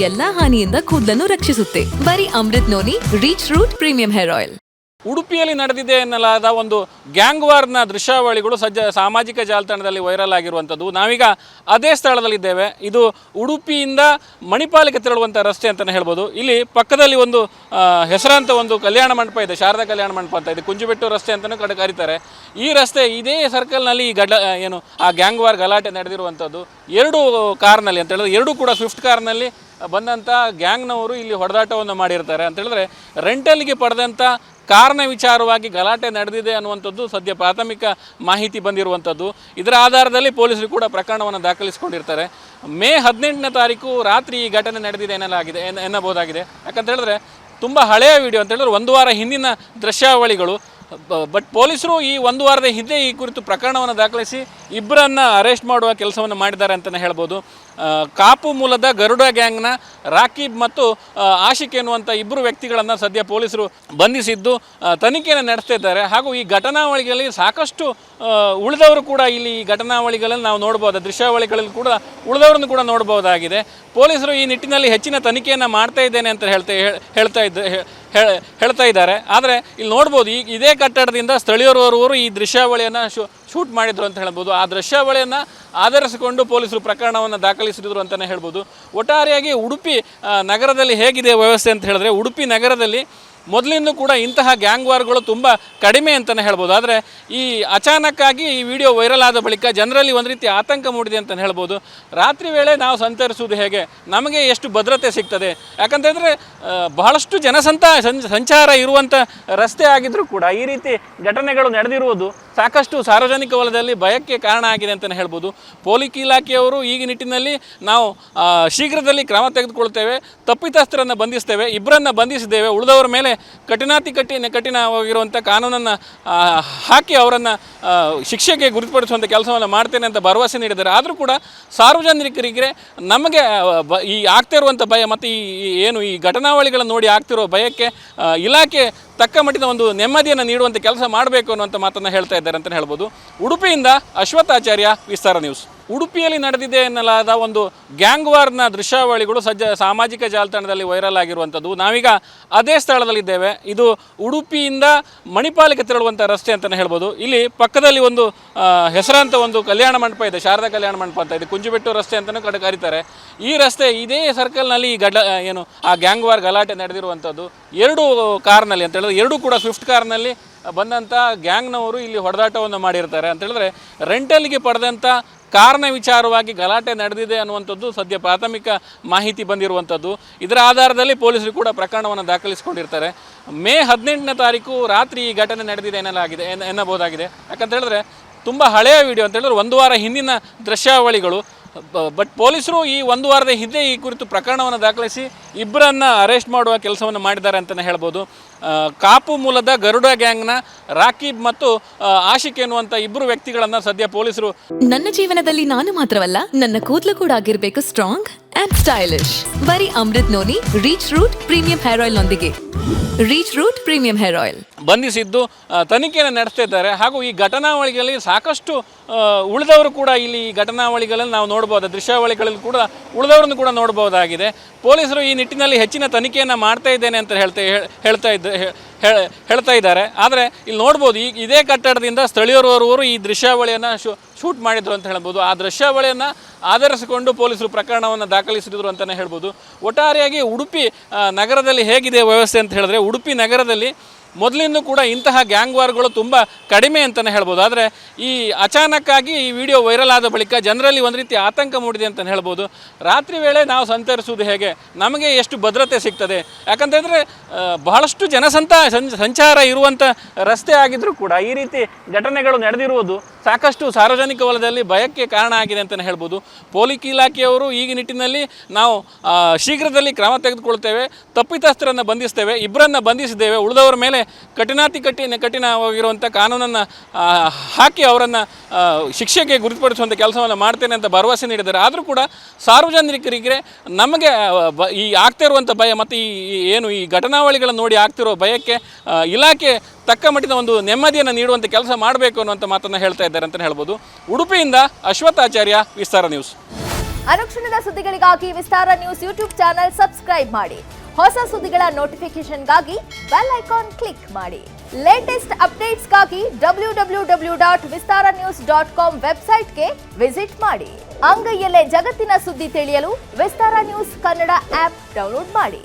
ಎಲ್ಲಾ ಹಾನಿಯಿಂದ ಕೂದಲನ್ನು ರಕ್ಷಿಸುತ್ತೆ. ಬರೀ Amrit noni reach root premium hair oil. ಉಡುಪಿಯಲ್ಲಿ ನಡೆದಿದೆ ಎನ್ನಲಾದ ಒಂದು ಗ್ಯಾಂಗ್ ವಾರ್ನ ದೃಶ್ಯಾವಳಿಗಳು ಸಾಮಾಜಿಕ ಜಾಲತಾಣದಲ್ಲಿ ವೈರಲ್ ಆಗಿರುವಂಥದ್ದು. ನಾವೀಗ ಅದೇ ಸ್ಥಳದಲ್ಲಿದ್ದೇವೆ. ಇದು ಉಡುಪಿಯಿಂದ ಮಣಿಪಾಲಕ್ಕೆ ತೆರಳುವಂಥ ರಸ್ತೆ ಅಂತಲೇ ಹೇಳ್ಬೋದು. ಇಲ್ಲಿ ಪಕ್ಕದಲ್ಲಿ ಒಂದು ಹೆಸರಾಂತ ಒಂದು ಕಲ್ಯಾಣ ಮಂಟಪ ಇದೆ, ಶಾರದಾ ಕಲ್ಯಾಣ ಮಂಟಪ ಅಂತ ಇದೆ, ಕುಂಜುಬೆಟ್ಟು ರಸ್ತೆ ಅಂತಲೂ ಕರೀತಾರೆ. ಈ ರಸ್ತೆ ಇದೇ ಸರ್ಕಲ್ನಲ್ಲಿ ಆ ಗ್ಯಾಂಗ್ ವಾರ್ ಗಲಾಟೆ ನಡೆದಿರುವಂಥದ್ದು. ಎರಡು ಕಾರ್ನಲ್ಲಿ ಅಂತ ಹೇಳಿದ್ರೆ, ಎರಡೂ ಕೂಡ ಸ್ವಿಫ್ಟ್ ಕಾರ್ನಲ್ಲಿ ಬಂದಂಥ ಗ್ಯಾಂಗ್ನವರು ಇಲ್ಲಿ ಹೊಡೆದಾಟವನ್ನು ಮಾಡಿರ್ತಾರೆ. ಅಂತ ಹೇಳಿದ್ರೆ ರೆಂಟಲ್ಗೆ ಪಡೆದಂಥ ಕಾರ್ನ ವಿಚಾರವಾಗಿ ಗಲಾಟೆ ನಡೆದಿದೆ ಅನ್ನುವಂಥದ್ದು ಸದ್ಯ ಪ್ರಾಥಮಿಕ ಮಾಹಿತಿ ಬಂದಿರುವಂಥದ್ದು. ಇದರ ಆಧಾರದಲ್ಲಿ ಪೊಲೀಸರು ಕೂಡ ಪ್ರಕರಣವನ್ನು ದಾಖಲಿಸಿಕೊಂಡಿರ್ತಾರೆ. ಮೇ 18ನೇ ತಾರೀಕು ರಾತ್ರಿ ಈ ಘಟನೆ ನಡೆದಿದೆ ಎನ್ನಬಹುದಾಗಿದೆ. ಯಾಕಂತ ಹೇಳಿದ್ರೆ ತುಂಬ ಹಳೆಯ ವಿಡಿಯೋ ಅಂತ ಹೇಳಿದ್ರೆ 1 ವಾರ ಹಿಂದಿನ ದೃಶ್ಯಾವಳಿಗಳು. ಬಟ್ ಪೊಲೀಸರು ಈ 1 ವಾರದ ಹಿಂದೆ ಈ ಕುರಿತು ಪ್ರಕರಣವನ್ನು ದಾಖಲಿಸಿ ಇಬ್ಬರನ್ನು ಅರೆಸ್ಟ್ ಮಾಡುವ ಕೆಲಸವನ್ನು ಮಾಡಿದ್ದಾರೆ ಅಂತಲೇ ಹೇಳ್ಬೋದು. ಕಾಪು ಮೂಲದ ಗರುಡ ಗ್ಯಾಂಗ್ನ ರಾಕೀಬ್ ಮತ್ತು ಆಶಿಕ್ ಎನ್ನುವಂಥ ಇಬ್ಬರು ವ್ಯಕ್ತಿಗಳನ್ನು ಸದ್ಯ ಪೊಲೀಸರು ಬಂಧಿಸಿದ್ದು ತನಿಖೆಯನ್ನು ನಡೆಸ್ತಾ ಇದ್ದಾರೆ. ಹಾಗೂ ಈ ಘಟನಾವಳಿಗಳಲ್ಲಿ ಸಾಕಷ್ಟು ಉಳಿದವರು ಕೂಡ ಇಲ್ಲಿ ಈ ಘಟನಾವಳಿಗಳಲ್ಲಿ ನಾವು ನೋಡ್ಬೋದು, ದೃಶ್ಯಾವಳಿಗಳಲ್ಲಿ ಕೂಡ ಉಳಿದವರನ್ನು ಕೂಡ ನೋಡ್ಬೋದಾಗಿದೆ. ಪೊಲೀಸರು ಈ ನಿಟ್ಟಿನಲ್ಲಿ ಹೆಚ್ಚಿನ ತನಿಖೆಯನ್ನು ಮಾಡ್ತಾ ಇದ್ದೇನೆ ಅಂತ ಹೇಳ್ತಾ ಇದ್ದಾರೆ. ಆದರೆ ಇಲ್ಲಿ ನೋಡ್ಬೋದು, ಇದೇ ಕಟ್ಟಡದಿಂದ ಸ್ಥಳೀಯರವರು ಈ ದೃಶ್ಯಾವಳಿಯನ್ನು ಶೂಟ್ ಮಾಡಿದ್ರು ಅಂತ ಹೇಳ್ಬೋದು. ಆ ದೃಶ್ಯಾವಳಿಯನ್ನು ಆಧರಿಸಿಕೊಂಡು ಪೊಲೀಸರು ಪ್ರಕರಣವನ್ನು ದಾಖಲಿಸಿದ್ರು ಅಂತಲೇ ಹೇಳ್ಬೋದು. ಒಟ್ಟಾರೆಯಾಗಿ ಉಡುಪಿ ನಗರದಲ್ಲಿ ಹೇಗಿದೆ ವ್ಯವಸ್ಥೆ ಅಂತ ಹೇಳಿದ್ರೆ, ಉಡುಪಿ ನಗರದಲ್ಲಿ ಮೊದಲಿಂದ ಕೂಡ ಇಂತಹ ಗ್ಯಾಂಗ್ ವಾರ್ಗಳು ತುಂಬ ಕಡಿಮೆ ಅಂತಲೇ ಹೇಳ್ಬೋದು. ಆದರೆ ಈ ಅಚಾನಕ್ಕಾಗಿ ಈ ವಿಡಿಯೋ ವೈರಲ್ ಆದ ಬಳಿಕ ಜನರಲ್ಲಿ ಒಂದು ರೀತಿ ಆತಂಕ ಮೂಡಿದೆ ಅಂತಲೇ ಹೇಳ್ಬೋದು. ರಾತ್ರಿ ವೇಳೆ ನಾವು ಸಂಚರಿಸುವುದು ಹೇಗೆ, ನಮಗೆ ಎಷ್ಟು ಭದ್ರತೆ ಸಿಗ್ತದೆ? ಯಾಕಂತಂದರೆ ಬಹಳಷ್ಟು ಸಂಚಾರ ಇರುವಂಥ ರಸ್ತೆ ಆಗಿದ್ದರೂ ಕೂಡ ಈ ರೀತಿ ಘಟನೆಗಳು ನಡೆದಿರುವುದು ಸಾಕಷ್ಟು ಸಾರ್ವಜನಿಕ ವಲಯದಲ್ಲಿ ಭಯಕ್ಕೆ ಕಾರಣ ಆಗಿದೆ ಅಂತಲೇ ಹೇಳ್ಬೋದು. ಪೊಲೀಸ್ ಇಲಾಖೆಯವರು ಈ ನಿಟ್ಟಿನಲ್ಲಿ ನಾವು ಶೀಘ್ರದಲ್ಲಿ ಕ್ರಮ ತೆಗೆದುಕೊಳ್ತೇವೆ, ತಪ್ಪಿತಸ್ಥರನ್ನು ಬಂಧಿಸ್ತೇವೆ, ಇಬ್ಬರನ್ನು ಬಂಧಿಸಿದ್ದೇವೆ, ಉಳಿದವರ ಮೇಲೆ ಕಠಿಣವಾಗಿರುವಂಥ ಕಾನೂನನ್ನು ಹಾಕಿ ಅವರನ್ನು ಶಿಕ್ಷೆಗೆ ಗುರುತುಪಡಿಸುವಂಥ ಕೆಲಸವನ್ನು ಮಾಡ್ತೇನೆ ಅಂತ ಭರವಸೆ ನೀಡಿದ್ದಾರೆ. ಆದರೂ ಕೂಡ ಸಾರ್ವಜನಿಕರಿಗೆ ನಮಗೆ ಈ ಆಗ್ತಾ ಇರುವಂಥ ಭಯ ಮತ್ತು ಈ ಘಟನಾವಳಿಗಳನ್ನು ನೋಡಿ ಆಗ್ತಿರೋ ಭಯಕ್ಕೆ ಇಲಾಖೆ ತಕ್ಕ ಮಟ್ಟಿನ ಒಂದು ನೆಮ್ಮದಿಯನ್ನು ನೀಡುವಂಥ ಕೆಲಸ ಮಾಡಬೇಕು ಅನ್ನುವಂಥ ಮಾತನ್ನು ಹೇಳ್ತಾ ಇದ್ದಾರೆ ಅಂತಲೇ ಹೇಳ್ಬೋದು. ಉಡುಪಿಯಿಂದ ಅಶ್ವಥಾಚಾರ್ಯ, ವಿಸ್ತಾರ ನ್ಯೂಸ್. ಉಡುಪಿಯಲ್ಲಿ ನಡೆದಿದೆ ಎನ್ನಲಾದ ಒಂದು ಗ್ಯಾಂಗ್ ವಾರ್ನ ದೃಶ್ಯಾವಳಿಗಳು ಸಾಮಾಜಿಕ ಜಾಲತಾಣದಲ್ಲಿ ವೈರಲ್ ಆಗಿರುವಂಥದ್ದು. ನಾವೀಗ ಅದೇ ಸ್ಥಳದಲ್ಲಿದ್ದೇವೆ. ಇದು ಉಡುಪಿಯಿಂದ ಮಣಿಪಾಲಕ್ಕೆ ತೆರಳುವಂಥ ರಸ್ತೆ ಅಂತಲೇ ಹೇಳ್ಬೋದು. ಇಲ್ಲಿ ಪಕ್ಕದಲ್ಲಿ ಒಂದು ಹೆಸರಾಂತ ಒಂದು ಕಲ್ಯಾಣ ಮಂಟಪ ಇದೆ, ಶಾರದಾ ಕಲ್ಯಾಣ ಮಂಟಪ ಅಂತ ಇದೆ, ಕುಂಜುಬೆಟ್ಟು ರಸ್ತೆ ಅಂತಲೂ ಕರೀತಾರೆ. ಈ ರಸ್ತೆ ಇದೇ ಸರ್ಕಲ್ನಲ್ಲಿ ಆ ಗ್ಯಾಂಗ್ ವಾರ್ ಗಲಾಟೆ ನಡೆದಿರುವಂಥದ್ದು. ಎರಡು ಕಾರ್ನಲ್ಲಿ ಅಂತ ಹೇಳಿದ್ರೆ, ಎರಡೂ ಕೂಡ ಸ್ವಿಫ್ಟ್ ಕಾರ್ನಲ್ಲಿ ಬಂದಂಥ ಗ್ಯಾಂಗ್ನವರು ಇಲ್ಲಿ ಹೊಡೆದಾಟವನ್ನು ಮಾಡಿರ್ತಾರೆ. ಅಂತ ಹೇಳಿದ್ರೆ ರೆಂಟಲ್ಗೆ ಪಡೆದಂಥ ಕಾರ್ನ ವಿಚಾರವಾಗಿ ಗಲಾಟೆ ನಡೆದಿದೆ ಅನ್ನುವಂಥದ್ದು ಸದ್ಯ ಪ್ರಾಥಮಿಕ ಮಾಹಿತಿ ಬಂದಿರುವಂಥದ್ದು. ಇದರ ಆಧಾರದಲ್ಲಿ ಪೊಲೀಸರು ಕೂಡ ಪ್ರಕರಣವನ್ನು ದಾಖಲಿಸಿಕೊಂಡಿರ್ತಾರೆ. ಮೇ 18ನೇ ತಾರೀಕು ರಾತ್ರಿ ಈ ಘಟನೆ ನಡೆದಿದೆ ಎನ್ನಬಹುದಾಗಿದೆ. ಯಾಕಂತ ಹೇಳಿದ್ರೆ ತುಂಬ ಹಳೆಯ ವಿಡಿಯೋ ಅಂತ ಹೇಳಿದ್ರೆ 1 ವಾರ ಹಿಂದಿನ ದೃಶ್ಯಾವಳಿಗಳು. ಬಟ್ ಪೊಲೀಸರು ಈ 1 ವಾರದ ಹಿಂದೆ ಈ ಕುರಿತು ಪ್ರಕರಣವನ್ನು ದಾಖಲಿಸಿ ಇಬ್ಬರನ್ನು ಅರೆಸ್ಟ್ ಮಾಡುವ ಕೆಲಸವನ್ನು ಮಾಡಿದ್ದಾರೆ ಅಂತಲೇ ಹೇಳ್ಬೋದು. ಕಾಪು ಮೂಲದ ಗರುಡ ಗ್ಯಾಂಗ್ನ ರಾಕೀಬ್ ಮತ್ತು ಆಶಿಕ್ ಎನ್ನುವಂಥ ಇಬ್ಬರು ವ್ಯಕ್ತಿಗಳನ್ನು ಸದ್ಯ ಪೊಲೀಸರು. ನನ್ನ ಜೀವನದಲ್ಲಿ ನಾನು ಮಾತ್ರವಲ್ಲ, ನನ್ನ ಕೂದಲು ಕೂಡ ಆಗಿರಬೇಕು ಸ್ಟ್ರಾಂಗ್ ಅಂಡ್ ಸ್ಟೈಲಿಶ್. ಬರೀ Amrit noni reach root premium hair oil ನೊಂದಿಗೆ. Rich root premium hair oil ಬಂಧಿಸಿದ್ದು ತನಿಖೆಯನ್ನು ನಡೆಸ್ತಾ ಇದ್ದಾರೆ. ಹಾಗೂ ಈ ಘಟನಾವಳಿಗಳಲ್ಲಿ ಸಾಕಷ್ಟು ಉಳಿದವರು ಕೂಡ ಇಲ್ಲಿ ಈ ಘಟನಾವಳಿಗಳಲ್ಲಿ ನಾವು ನೋಡ್ಬೋದು, ದೃಶ್ಯಾವಳಿಗಳಲ್ಲಿ ಕೂಡ ಉಳಿದವರನ್ನು ಕೂಡ ನೋಡ್ಬೋದಾಗಿದೆ. ಪೊಲೀಸರು ಈ ನಿಟ್ಟಿನಲ್ಲಿ ಹೆಚ್ಚಿನ ತನಿಖೆಯನ್ನು ಮಾಡ್ತಾ ಇದ್ದೇನೆ ಅಂತ ಹೇಳ್ತಾ ಇದ್ದಾರೆ. ಆದರೆ ಇಲ್ಲಿ ನೋಡ್ಬೋದು, ಇದೇ ಕಟ್ಟಡದಿಂದ ಸ್ಥಳೀಯರವರು ಈ ದೃಶ್ಯಾವಳಿಯನ್ನು ಶೂಟ್ ಮಾಡಿದ್ರು ಅಂತ ಹೇಳ್ಬೋದು. ಆ ದೃಶ್ಯಾವಳಿಯನ್ನು ಆಧರಿಸಿಕೊಂಡು ಪೊಲೀಸರು ಪ್ರಕರಣವನ್ನು ದಾಖಲಿಸಿದ್ರು ಅಂತಲೇ ಹೇಳ್ಬೋದು. ಒಟ್ಟಾರೆಯಾಗಿ ಉಡುಪಿ ನಗರದಲ್ಲಿ ಹೇಗಿದೆ ವ್ಯವಸ್ಥೆ ಅಂತ ಹೇಳಿದ್ರೆ, ಉಡುಪಿ ನಗರದಲ್ಲಿ ಮೊದಲಿಂದ ಕೂಡ ಇಂತಹ ಗ್ಯಾಂಗ್ ವಾರ್ಗಳು ತುಂಬ ಕಡಿಮೆ ಅಂತಲೇ ಹೇಳ್ಬೋದು. ಆದರೆ ಈ ಅಚಾನಕ್ಕಾಗಿ ಈ ವಿಡಿಯೋ ವೈರಲ್ ಆದ ಬಳಿಕ ಜನರಲ್ಲಿ ಒಂದು ರೀತಿ ಆತಂಕ ಮೂಡಿದೆ ಅಂತಲೇ ಹೇಳ್ಬೋದು. ರಾತ್ರಿ ವೇಳೆ ನಾವು ಸಂಚರಿಸುವುದು ಹೇಗೆ, ನಮಗೆ ಎಷ್ಟು ಭದ್ರತೆ ಸಿಗ್ತದೆ? ಯಾಕಂತಂದರೆ ಬಹಳಷ್ಟು ಸಂಚಾರ ಇರುವಂಥ ರಸ್ತೆ ಆಗಿದ್ದರೂ ಕೂಡ ಈ ರೀತಿ ಘಟನೆಗಳು ನಡೆದಿರುವುದು ಸಾಕಷ್ಟು ಸಾರ್ವಜನಿಕ ವಲಯದಲ್ಲಿ ಭಯಕ್ಕೆ ಕಾರಣ ಆಗಿದೆ ಅಂತಲೇ ಹೇಳ್ಬೋದು. ಪೊಲೀಸ್ ಇಲಾಖೆಯವರು ಈ ನಿಟ್ಟಿನಲ್ಲಿ ನಾವು ಶೀಘ್ರದಲ್ಲಿ ಕ್ರಮ ತೆಗೆದುಕೊಳ್ತೇವೆ, ತಪ್ಪಿತಸ್ಥರನ್ನು ಬಂಧಿಸ್ತೇವೆ, ಇಬ್ಬರನ್ನು ಬಂಧಿಸಿದ್ದೇವೆ, ಉಳಿದವರ ಮೇಲೆ ಕಠಿಣವಾಗಿರುವಂಥ ಕಾನೂನನ್ನು ಹಾಕಿ ಅವರನ್ನು ಶಿಕ್ಷೆಗೆ ಗುರುತುಪಡಿಸುವಂಥ ಕೆಲಸವನ್ನು ಮಾಡ್ತೇನೆ ಅಂತ ಭರವಸೆ ನೀಡಿದ್ದಾರೆ. ಆದರೂ ಕೂಡ ಸಾರ್ವಜನಿಕರಿಗೆ ನಮಗೆ ಈ ಆಗ್ತಾ ಇರುವಂಥ ಭಯ ಮತ್ತು ಈ ಘಟನಾವಳಿಗಳನ್ನು ನೋಡಿ ಆಗ್ತಿರೋ ಭಯಕ್ಕೆ ಇಲಾಖೆ ತಕ್ಕ ಮಟ್ಟಿನ ಒಂದು ನೆಮ್ಮದಿಯನ್ನು ನೀಡುವಂಥ ಕೆಲಸ ಮಾಡಬೇಕು ಅನ್ನುವಂಥ ಮಾತನ್ನು ಹೇಳ್ತಾ ಇದ್ದಾರೆ ಅಂತಲೇ ಹೇಳ್ಬೋದು. ಉಡುಪಿಯಿಂದ ಅಶ್ವಥಾಚಾರ್ಯ, ವಿಸ್ತಾರ ನ್ಯೂಸ್. ಅನುಕ್ಷಣದ ಸುದ್ದಿಗಳಿಗಾಗಿ ವಿಸ್ತಾರ ನ್ಯೂಸ್ ಯೂಟ್ಯೂಬ್ ಚಾನೆಲ್ ಸಬ್ಸ್ಕ್ರೈಬ್ ಮಾಡಿ. ಹೊಸ ಸುದ್ದಿಗಳ ನೋಟಿಫಿಕೇಶನ್ಗಾಗಿ ಬೆಲ್ ಐಕಾನ್ ಕ್ಲಿಕ್ ಮಾಡಿ. ಲೇಟೆಸ್ಟ್ ಅಪ್ಡೇಟ್ಸ್ಗಾಗಿ www.vistaranews.com ವೆಬ್ಸೈಟ್ಗೆ ವಿಸಿಟ್ ಮಾಡಿ. ಅಂಗೈಯಲ್ಲೇ ಜಗತ್ತಿನ ಸುದ್ದಿ ತಿಳಿಯಲು ವಿಸ್ತಾರ ನ್ಯೂಸ್ ಕನ್ನಡ ಆಪ್ ಡೌನ್ಲೋಡ್ ಮಾಡಿ.